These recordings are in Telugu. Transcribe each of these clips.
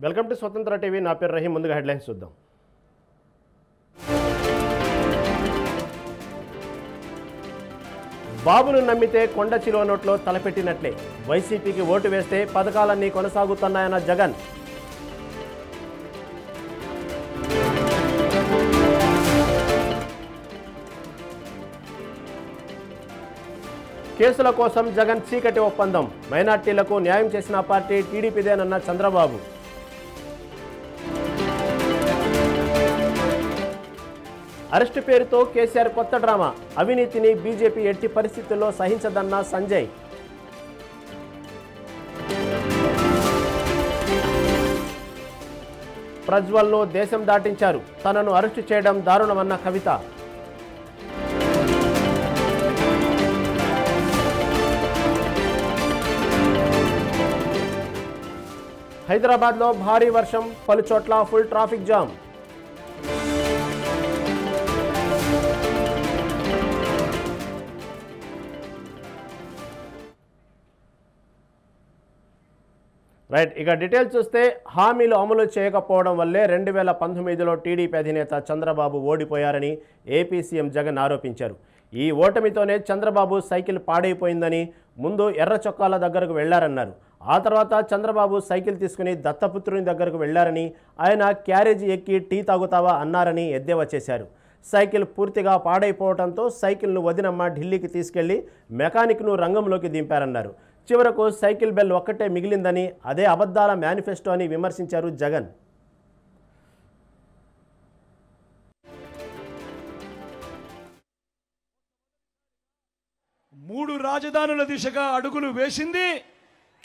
వెల్కమ్ టు స్వతంత్ర టీవీ. నా పేరు రహీం. ముందుగా హెడ్లైన్స్ చూద్దాం. బాబును నమ్మితే కొండ చిలువ నోట్లో తలపెట్టినట్లే, వైసీపీకి ఓటు వేస్తే పథకాలన్నీ కొనసాగుతున్నాయన్న జగన్. కేసుల కోసం జగన్ చీకటి ఒప్పందం, మైనార్టీలకు న్యాయం చేసిన పార్టీ టీడీపీదేనన్న చంద్రబాబు. అరెస్టు పేరుతో కేసీఆర్ కొత్త డ్రామా, అవినీతిని బీజేపీ ఎట్టి పరిస్థితుల్లో సహించదన్న సంజయ్. ప్రజ్వల్ను దేశం దాటించారు, తనను అరెస్టు చేయడం దారుణమన్న కవిత. హైదరాబాద్లో భారీ వర్షం, పలు చోట్ల ఫుల్ ట్రాఫిక్ జామ్. రైట్, ఇక డీటెయిల్స్ చూస్తే హామీలు అమలు చేయకపోవడం వల్లే 2019లో టీడీపీ అధినేత చంద్రబాబు ఓడిపోయారని ఏపీ సీఎం జగన్ ఆరోపించారు. ఈ ఓటమితోనే చంద్రబాబు సైకిల్ పాడైపోయిందని, ముందు ఎర్ర చొక్కాల దగ్గరకు వెళ్లారన్నారు. ఆ తర్వాత చంద్రబాబు సైకిల్ తీసుకుని దత్తపుత్రుని దగ్గరకు వెళ్లారని, ఆయన క్యారేజీ ఎక్కి టీ తాగుతావా అన్నారని ఎద్దేవా చేశారు. సైకిల్ పూర్తిగా పాడైపోవడంతో సైకిల్ను వదినమ్మ ఢిల్లీకి తీసుకెళ్లి మెకానిక్ను రంగంలోకి దింపారన్నారు. చివరకు సైకిల్ బెల్ ఒక్కటే మిగిలిందని, అదే అబద్ధాల మేనిఫెస్టో అని విమర్శించారు జగన్. మూడు రాజధానుల దిశగా అడుగులు వేసింది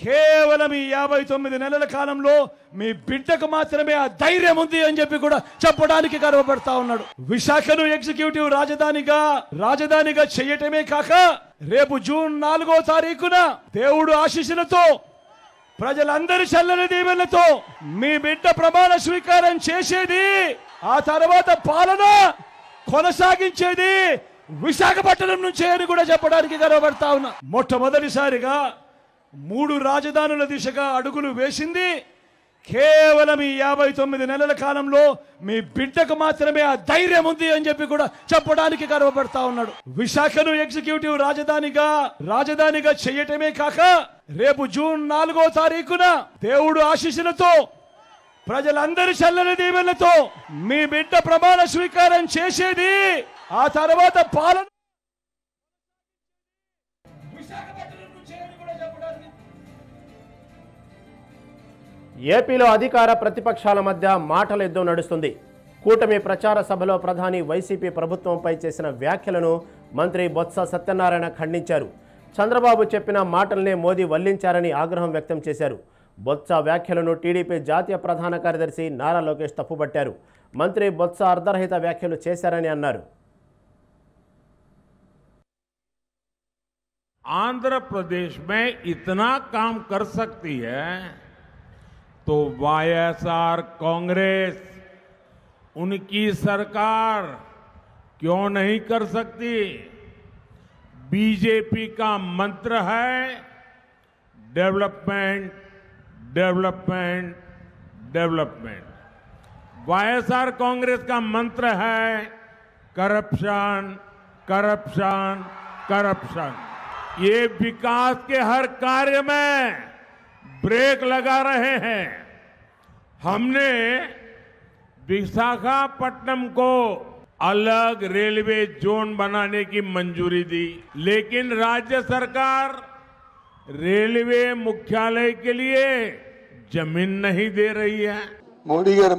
కేవలం ఈ 59 నెలల కాలంలో మీ బిడ్డకు మాత్రమే ఆ ధైర్యం ఉంది అని చెప్పి కూడా చెప్పడానికి గర్వపడతా ఉన్నాడు. విశాఖను ఎగ్జిక్యూటివ్ రాజధానిగా చేయటమే కాక రేపు జూన్ 4వ తారీఖున దేవుడు ఆశీస్సులతో, ప్రజలందరి చల్లని దీవెనలతో మీ బిడ్డ ప్రమాణ స్వీకారం చేసేది, ఆ తర్వాత పాలన కొనసాగించేది విశాఖపట్నం నుంచే అని కూడా చెప్పడానికి గర్వపడతా ఉన్నా. మొట్టమొదటిసారిగా మూడు రాజధానుల దిశగా అడుగులు వేసింది కేవలం ఈ 59 నెలల కాలంలో మీ బిడ్డకు మాత్రమే ఆ ధైర్యం ఉంది అని చెప్పి కూడా చెప్పడానికి గర్వపడతా ఉన్నాడు. విశాఖను ఎగ్జిక్యూటివ్ రాజధానిగా చేయటమే కాక రేపు జూన్ 4వ తారీఖున దేవుడు ఆశీస్సులతో, ప్రజలందరి చల్లని దీవెనలతో మీ బిడ్డ ప్రమాణ స్వీకారం చేసేది, ఆ తర్వాత పాలన ఏపీలో అధికార ప్రతిపక్షాల మధ్య మాటల యుద్ధం నడుస్తుంది. కూటమి ప్రచార సభలో ప్రధాని వైసీపీ ప్రభుత్వంపై చేసిన వ్యాఖ్యలను మంత్రి బొత్స సత్యనారాయణ ఖండించారు. చంద్రబాబు చెప్పిన మాటలనే మోదీ వల్లించారని ఆగ్రహం వ్యక్తం చేశారు. బొత్స వ్యాఖ్యలను టీడీపీ జాతీయ ప్రధాన కార్యదర్శి నారా లోకేష్ తప్పుపట్టారు. మంత్రి బొత్స అర్ధరహిత వ్యాఖ్యలు చేశారని అన్నారు. आंध्र प्रदेश में इतना काम कर सकती है तो वाईएसआर कांग्रेस, उनकी सरकार क्यों नहीं कर सकती? बीजेपी का मंत्र है development, development, development. YSR Congress का मंत्र है करप्शन, करप्शन, करप्शन। ये विकास के हर कार्य में ब्रेक लगा रहे हैं। हमने विशाखापट्टनम को अलग रेलवे जोन बनाने की मंजूरी दी, लेकिन राज्य सरकार रेलवे मुख्यालय के लिए जमीन नहीं दे रही है। మోడీ గారి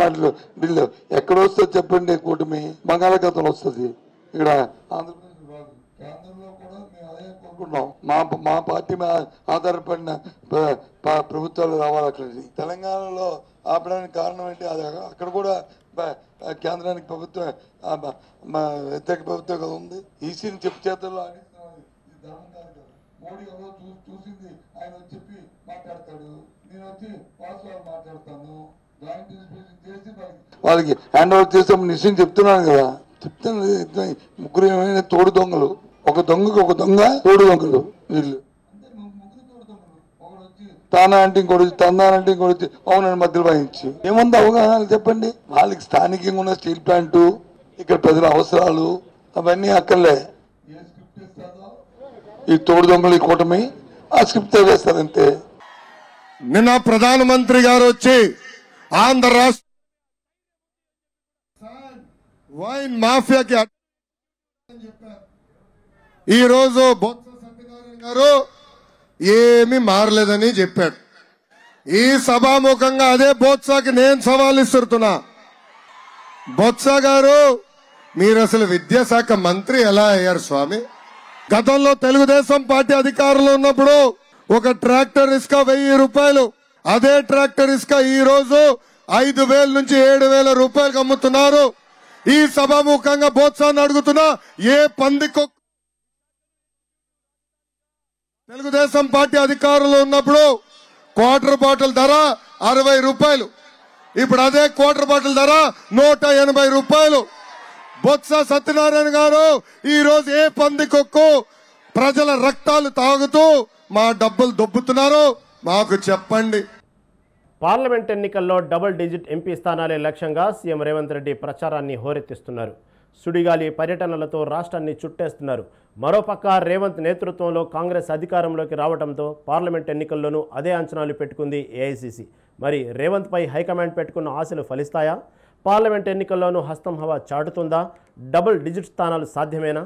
మాటలు బిల్లు ఎక్కడ వస్తుందో చెప్పండి. కూటమి బంగాళాఖాతంలో వస్తుంది. ఇక్కడ ఆంధ్రప్రదేశ్ రాదు. కేంద్రంలో కూడా మేము అదే కోరుకుంటున్నాం. మా పార్టీ ఆధారపడిన ప్రభుత్వాలు రావాలి. అక్కడికి తెలంగాణలో ఆపడానికి కారణం ఏంటి? అది అక్కడ కూడా కేంద్రానికి ప్రభుత్వం వ్యతిరేక ప్రభుత్వం కదా ఉంది. ఈసీని చెప్పు చేతుల్లో ధర్మం కాదు కదా. మోడీ ఎవరో చూసింది ఆయన చెప్పి మాట్లాడతాడు, నేను వచ్చి వాస్తవాలు మాట్లాడతాను, జాయింట్ రిజిస్ట్రేషన్ చేసి వాళ్ళకి హ్యాండ్ ఓవర్ చేసాము నిశ్చయం చెప్తున్నాను కదా. చెప్తాను ముగ్గురు ఏమైనా తోడు దొంగలు, ఒక దొంగకు ఒక దొంగ తోడు దొంగలు వీళ్ళు. అంటే ముగ్గురు తోడు దొంగలు, ఒక తానంటే ఇంకోటి తందానంటే ఇంకోటి అవునండి మధ్యలో వాయించి ఏముంది అవగాహన చెప్పండి. వాళ్ళకి స్థానికంగా ఉన్న స్టీల్ ప్లాంటు ఇక్కడ ప్రజల అవసరాలు అవన్నీ అక్కర్లే. ఈ తోడు దొంగలు ఈ కూటమి ఆ స్క్రిప్ట్ వేస్తారంతే. నిన్న ప్రధానమంత్రి గారు వచ్చి ఆంధ్ర రాష్ట్ర వైన్ మాఫియాకి ఈ రోజు బొత్స సత్యనారాయణ గారు ఏమీ మారలేదని చెప్పాడు. ఈ సభాముఖంగా అదే బొత్సకి నేను సవాల్ ఇస్తున్నా. బొత్స గారు, మీరు అసలు విద్యాశాఖ మంత్రి ఎలా అయ్యారు స్వామి? గతంలో తెలుగుదేశం పార్టీ అధికారంలో ఉన్నప్పుడు ఒక ట్రాక్టర్ ఇసుక 1000 రూపాయలు, అదే ట్రాక్టర్ ఇసుక ఈ రోజు 5000 నుంచి 7000 రూపాయలకు అమ్ముతున్నారు. ఈ సభాముఖంగా బొత్సాన్ని అడుగుతున్నా, ఏ పందికొ తెలుగుదేశం పార్టీ అధికారంలో ఉన్నప్పుడు క్వార్టర్ బాటిల్ ధర 60 రూపాయలు, ఇప్పుడు అదే క్వార్టర్ బాటిల్ ధర 180 రూపాయలు. బొత్స సత్యనారాయణ గారు ఈ రోజు ఏ పందికొక్కు ప్రజల రక్తాలు తాగుతూ మా డబ్బులు దొబ్బుతున్నారు మాకు చెప్పండి. పార్లమెంట్ ఎన్నికల్లో డబుల్ డిజిట్ ఎంపీ స్థానాలే లక్ష్యంగా సీఎం రేవంత్ రెడ్డి ప్రచారాన్ని హోరెత్తిస్తున్నారు. సుడిగాలి పర్యటనలతో రాష్ట్రాన్ని చుట్టేస్తున్నారు. మరోపక్క రేవంత్ నేతృత్వంలో కాంగ్రెస్ అధికారంలోకి రావడంతో పార్లమెంట్ ఎన్నికల్లోనూ అదే అంచనాలు పెట్టుకుంది ఏఐసీసీ. మరి రేవంత్పై హైకమాండ్ పెట్టుకున్న ఆశలు ఫలిస్తాయా? పార్లమెంట్ ఎన్నికల్లోనూ హస్తం హవా చాటుతుందా? డబుల్ డిజిట్ స్థానాలు సాధ్యమేనా?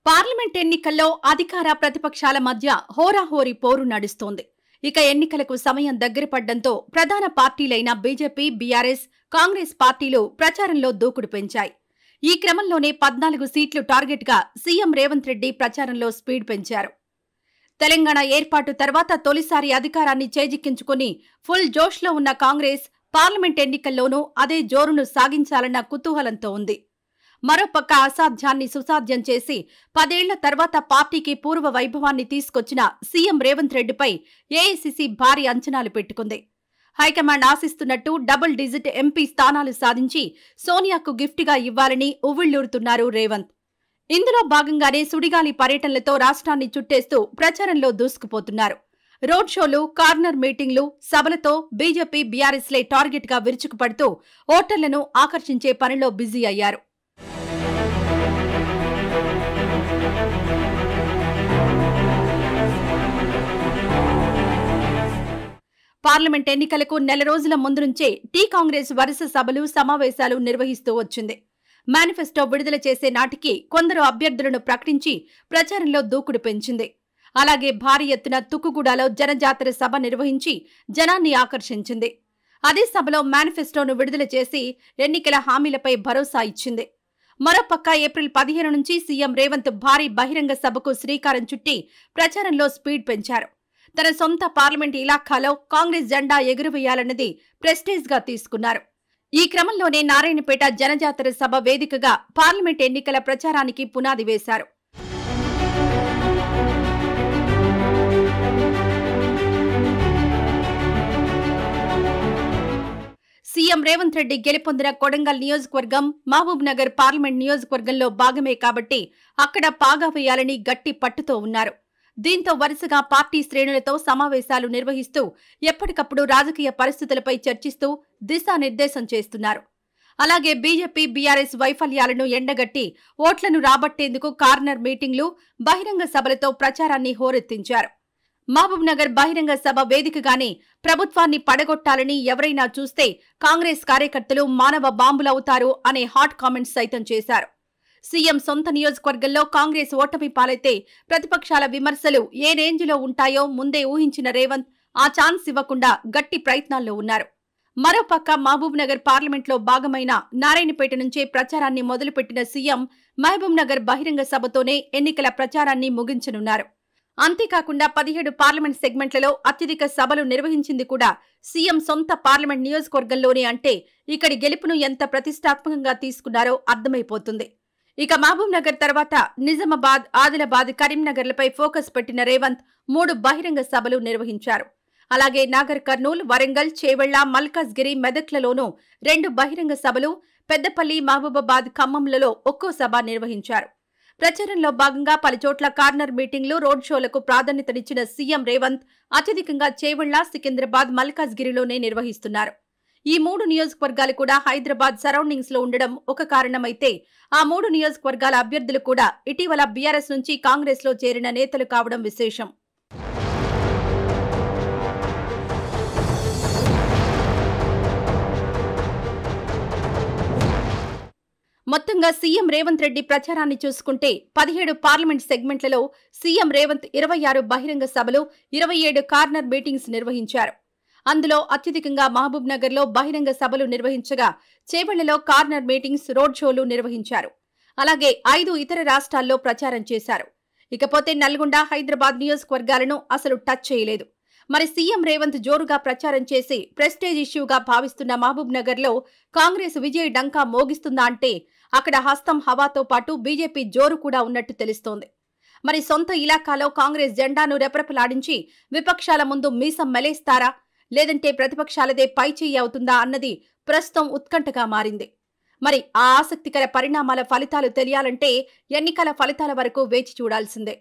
పార్లమెంట్ ఎన్నికల్లో అధికార ప్రతిపక్షాల మధ్య హోరాహోరీ పోరు నడుస్తోంది. ఇక ఎన్నికలకు సమయం దగ్గర పడ్డంతో ప్రధాన పార్టీలైన బీజేపీ, బీఆర్ఎస్, కాంగ్రెస్ పార్టీలు ప్రచారంలో దూకుడు పెంచాయి. ఈ క్రమంలోనే 14 సీట్లు టార్గెట్గా సీఎం రేవంత్ రెడ్డి ప్రచారంలో స్పీడ్ పెంచారు. తెలంగాణ ఏర్పాటు తర్వాత తొలిసారి అధికారాన్ని చేజిక్కించుకుని ఫుల్ జోష్లో ఉన్న కాంగ్రెస్ పార్లమెంట్ ఎన్నికల్లోనూ అదే జోరును సాగించాలన్న కుతూహలంతో ఉంది. మరోపక్క అసాధ్యాన్ని సుసాధ్యం చేసి 10 ఏళ్ల తర్వాత పార్టీకి పూర్వ వైభవాన్ని తీసుకొచ్చిన సీఎం రేవంత్ రెడ్డిపై ఏఐసీసీ భారీ అంచనాలు పెట్టుకుంది. హైకమాండ్ ఆశిస్తున్నట్టు డబుల్ డిజిట్ ఎంపీ స్థానాలు సాధించి సోనియాకు గిఫ్ట్గా ఇవ్వాలని ఉవ్విళ్లూరుతున్నారు రేవంత్. ఇందులో భాగంగానే సుడిగాలి పర్యటనలతో రాష్ట్రాన్ని చుట్టేస్తూ ప్రచారంలో దూసుకుపోతున్నారు. రోడ్ షోలు, కార్నర్ మీటింగ్లు, సభలతో బీజేపీ, బీఆర్ఎస్లే టార్గెట్గా విరుచుకుపడుతూ ఓటర్లను ఆకర్షించే పనిలో బిజీ అయ్యారు. పార్లమెంట్ ఎన్నికలకు నెల రోజుల ముందు నుంచే టీ కాంగ్రెస్ వరుస సభలు, సమావేశాలు నిర్వహిస్తూ వచ్చింది. మేనిఫెస్టో విడుదల చేసే నాటికి కొందరు అభ్యర్థులను ప్రకటించి ప్రచారంలో దూకుడు పెంచింది. అలాగే భారీ ఎత్తున తుక్కుగూడలో జనజాతర సభ నిర్వహించి జనాన్ని ఆకర్షించింది. అదే సభలో మేనిఫెస్టోను విడుదల చేసి ఎన్నికల హామీలపై భరోసా ఇచ్చింది. మరోపక్క ఏప్రిల్ 15 నుంచి సీఎం రేవంత్ భారీ బహిరంగ సభకు శ్రీకారం చుట్టి ప్రచారంలో స్పీడ్ పెంచారు. తన సొంత పార్లమెంట్ ఇలాఖాలో కాంగ్రెస్ జెండా ఎగురవేయాలన్నది ప్రెస్టేజ్గా తీసుకున్నారు. ఈ క్రమంలోనే నారాయణపేట జనజాతర సభ వేదికగా పార్లమెంట్ ఎన్నికల ప్రచారానికి పునాది వేశారు. సీఎం రేవంత్ రెడ్డి గెలుపొందిన కొడంగల్ నియోజకవర్గం మహబూబ్ నగర్ పార్లమెంట్ నియోజకవర్గంలో భాగమే కాబట్టి అక్కడ పాగా వేయాలని గట్టి పట్టుతో ఉన్నారు. దీంతో వరుసగా పార్టీ శ్రేణులతో సమావేశాలు నిర్వహిస్తూ ఎప్పటికప్పుడు రాజకీయ పరిస్థితులపై చర్చిస్తూ దిశానిర్దేశం చేస్తున్నారు. అలాగే బీజేపీ, బీఆర్ఎస్ వైఫల్యాలను ఎండగట్టి ఓట్లను రాబట్టేందుకు కార్నర్ మీటింగ్లు, బహిరంగ సభలతో ప్రచారాన్ని హోరెత్తించారు. మహబూబ్ నగర్ బహిరంగ సభ వేదికగానే ప్రభుత్వాన్ని పడగొట్టాలని ఎవరైనా చూస్తే కాంగ్రెస్ కార్యకర్తలు మానవ బాంబులవుతారు అనే హాట్ కామెంట్స్ సైతం చేశారు. సీఎం సొంత నియోజకవర్గంలో కాంగ్రెస్ ఓటమి పాలైతే ప్రతిపక్షాల విమర్శలు ఏ రేంజ్లో ఉంటాయో ముందే ఊహించిన రేవంత్ ఆ ఛాన్స్ ఇవ్వకుండా గట్టి ప్రయత్నాల్లో ఉన్నారు. మరోపక్క మహబూబ్ నగర్ పార్లమెంట్లో భాగమైన నారాయణపేట నుంచే ప్రచారాన్ని మొదలుపెట్టిన సీఎం మహబూబ్ నగర్ బహిరంగ సభతోనే ఎన్నికల ప్రచారాన్ని ముగించనున్నారు. అంతేకాకుండా 17 పార్లమెంట్ సెగ్మెంట్లలో అత్యధిక సభలు నిర్వహించింది కూడా సీఎం సొంత పార్లమెంట్ నియోజకవర్గంలోనే అంటే ఇక్కడి గెలుపును ఎంత ప్రతిష్టాత్మకంగా తీసుకున్నారో అర్థమైపోతుంది. ఇక మహబూబ్ నగర్ తర్వాత నిజామాబాద్, ఆదిలాబాద్, కరీంనగర్లపై ఫోకస్ పెట్టిన రేవంత్ 3 బహిరంగ సభలు నిర్వహించారు. అలాగే నాగర్ కర్నూల్, వరంగల్, చేవెళ్ల, మల్కాజ్గిరి, మెదక్లలోనూ 2 బహిరంగ సభలు, పెద్దపల్లి, మహబూబాబాద్, ఖమ్మంలలో ఒక్కో సభ నిర్వహించారు. ప్రచారంలో భాగంగా పలుచోట్ల కార్నర్ మీటింగ్లు, రోడ్ షోలకు ప్రాధాన్యతనిచ్చిన సీఎం రేవంత్ అత్యధికంగా చేవెళ్ల, సికింద్రాబాద్, మల్కాజ్గిరిలోనే నిర్వహిస్తున్నారు. ఈ 3 నియోజకవర్గాలు కూడా హైదరాబాద్ సరౌండింగ్స్ లో ఉండడం ఒక కారణమైతే ఆ 3 నియోజకవర్గాల అభ్యర్థులు కూడా ఇటీవల బీఆర్ఎస్ నుంచి కాంగ్రెస్ లో చేరిన నేతలు కావడం విశేషం. మొత్తంగా సీఎం రేవంత్ రెడ్డి ప్రచారాన్ని చూసుకుంటే 17 పార్లమెంట్ సెగ్మెంట్లలో సీఎం రేవంత్ 26 బహిరంగ సభలు, 27 కార్నర్ మీటింగ్స్ నిర్వహించారు. అందులో అత్యధికంగా మహబూబ్ నగర్ లో బహిరంగ సభలు నిర్వహించగా చేవెళ్లలో కార్నర్ మీటింగ్స్, రోడ్ షోలు నిర్వహించారు. అలాగే 5 ఇతర రాష్ట్రాల్లో ప్రచారం చేశారు. ఇకపోతే నల్గొండ, హైదరాబాద్ నియోజకవర్గాలను అసలు టచ్ చేయలేదు. మరి సీఎం రేవంత్ జోరుగా ప్రచారం చేసి ప్రెస్టేజ్ ఇష్యూగా భావిస్తున్న మహబూబ్ నగర్ లో కాంగ్రెస్ విజయ్ డంకా మోగిస్తుందా అంటే అక్కడ హస్తం హవాతో పాటు బీజేపీ జోరు కూడా ఉన్నట్టు తెలుస్తోంది. మరి సొంత ఇలాకాలో కాంగ్రెస్ జెండాను రెపరెపలాడించి విపక్షాల ముందు మీసం మెలేస్తారా, లేదంటే ప్రతిపక్షాలదే పైచేయి అవుతుందా అన్నది ప్రస్తుతం ఉత్కంఠగా మారింది. మరి ఆ ఆసక్తికర పరిణామాల ఫలితాలు తెలియాలంటే ఎన్నికల ఫలితాల వరకు వేచి చూడాల్సిందే.